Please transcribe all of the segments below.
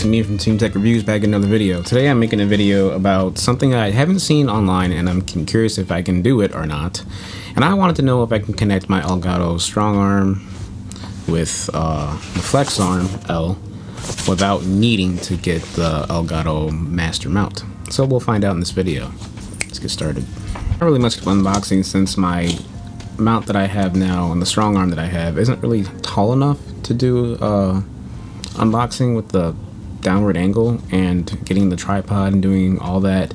Tamim from Team Tech Reviews, back in another video. Today I'm making a video about something I haven't seen online and I'm curious if I can do it or not. And I wanted to know if I can connect my Elgato Strong Arm with the Flex Arm L without needing to get the Elgato Master Mount. So we'll find out in this video. Let's get started. Not really much unboxing since my mount that I have now and the Strong Arm that I have isn't really tall enough to do unboxing with the downward angle and getting the tripod and doing all that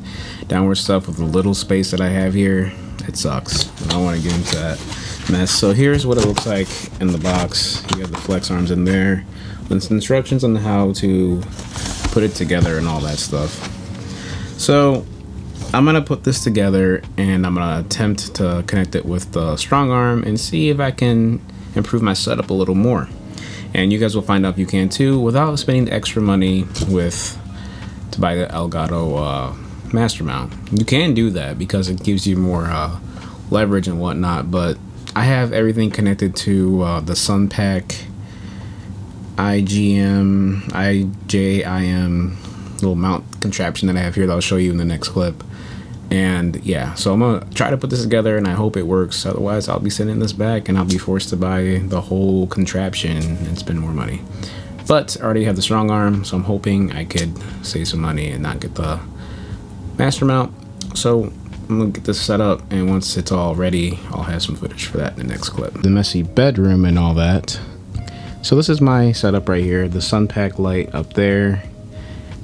downward stuff with the little space that I have here. It sucks. I don't want to get into that mess. So here's what it looks like in the box. You have the Flex Arms in there with some instructions on how to put it together and all that stuff. So I'm gonna put this together and I'm gonna attempt to connect it with the Strong Arm and see if I can improve my setup a little more. And you guys will find out if you can too, without spending the extra money to buy the Elgato Master Mount. You can do that because it gives you more leverage and whatnot, but I have everything connected to the Sunpack IJIM little mount contraption that I have here that I'll show you in the next clip. And yeah, so I'm gonna try to put this together and I hope it works. Otherwise I'll be sending this back and I'll be forced to buy the whole contraption and spend more money. But I already have the Strong Arm, so I'm hoping I could save some money and not get the Master Mount. So I'm gonna get this set up, and once it's all ready, I'll have some footage for that in the next clip. The messy bedroom and all that. So this is my setup right here. The Sunpack light up there,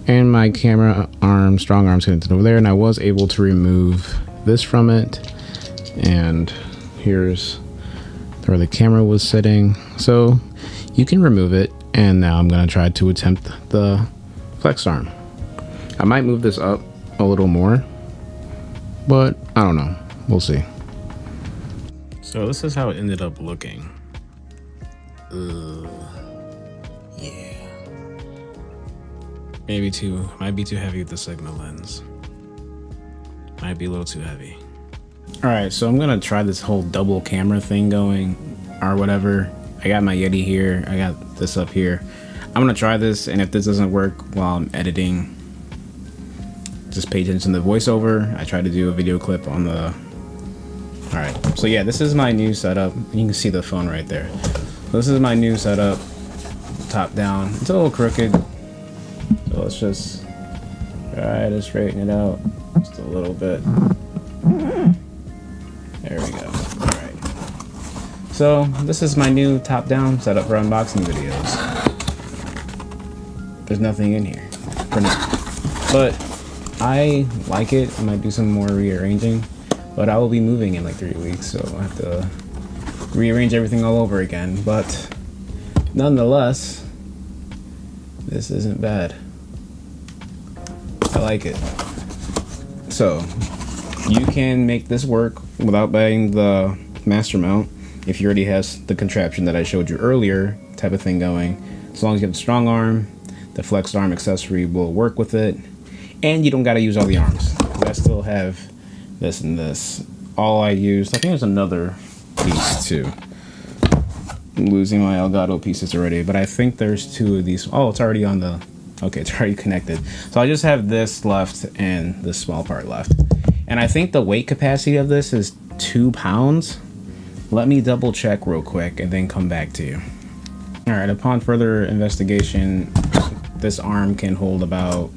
and my camera arm, Strong Arm, connected over there, and I was able to remove this from it. And here's where the camera was sitting. So you can remove it, and now I'm gonna try to attempt the Flex Arm. I might move this up a little more, but I don't know, we'll see. So this is how it ended up looking. Yeah. Might be too heavy with the Sigma lens. Might be a little too heavy. All right, so I'm gonna try this whole double camera thing going or whatever. I got my Yeti here, I got this up here. I'm gonna try this, and if this doesn't work while I'm editing, just pay attention to the voiceover. I tried to do a video clip on the... All right, so yeah, this is my new setup. You can see the phone right there. So this is my new setup, top down. It's a little crooked. So let's just try to straighten it out just a little bit. There we go. All right. So this is my new top-down setup for unboxing videos. There's nothing in here for now, but I like it. I might do some more rearranging, but I will be moving in like 3 weeks, so I have to rearrange everything all over again. But nonetheless, this isn't bad. I like it. So you can make this work without buying the Master Mount if you already have the contraption that I showed you earlier type of thing going. As long as you have the Strong Arm, the Flex Arm accessory will work with it, and you don't got to use all the arms. I still have this and this. All I used, I think there's another piece too. I'm losing my Elgato pieces already, but I think there's 2 of these. Oh, it's already on the... Okay, it's already connected. So I just have this left and this small part left. And I think the weight capacity of this is 2 pounds. Let me double check real quick and then come back to you. All right, upon further investigation, this arm can hold about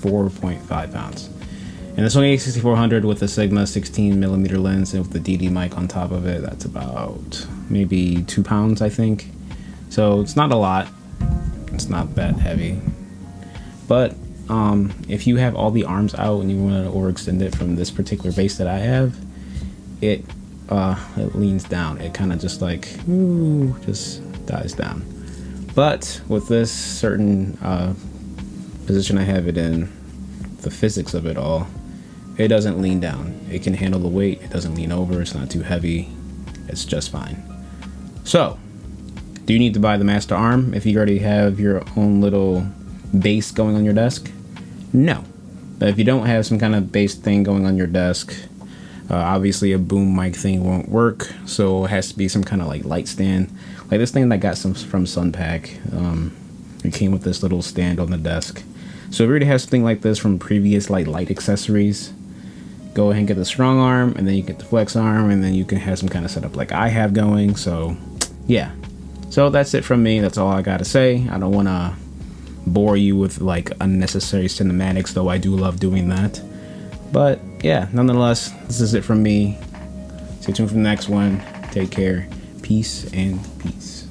4.5 pounds. And it's only A6400 with a Sigma 16mm lens and with the DD mic on top of it. That's about maybe 2 pounds, I think. So it's not a lot. It's not that heavy. But if you have all the arms out and you want to overextend it from this particular base that I have, it leans down. It kind of just like, just dies down. But with this certain position I have it in, the physics of it all, it doesn't lean down. It can handle the weight. It doesn't lean over. It's not too heavy. It's just fine. So, do you need to buy the Master Arm if you already have your own little base going on your desk? No. But if you don't have some kind of base thing going on your desk, obviously a boom mic thing won't work. So it has to be some kind of like light stand. Like this thing that I got some from Sunpack. It came with this little stand on the desk. So if you already have something like this from previous like light accessories, go ahead and get the strong arm, and then you get the flex arm, and then you can have some kind of setup like I have going. So yeah, so that's it from me. That's all I gotta say. I don't want to bore you with like unnecessary cinematics, though I do love doing that. But yeah, nonetheless, this is it from me. Stay tuned for the next one. Take care. Peace and peace.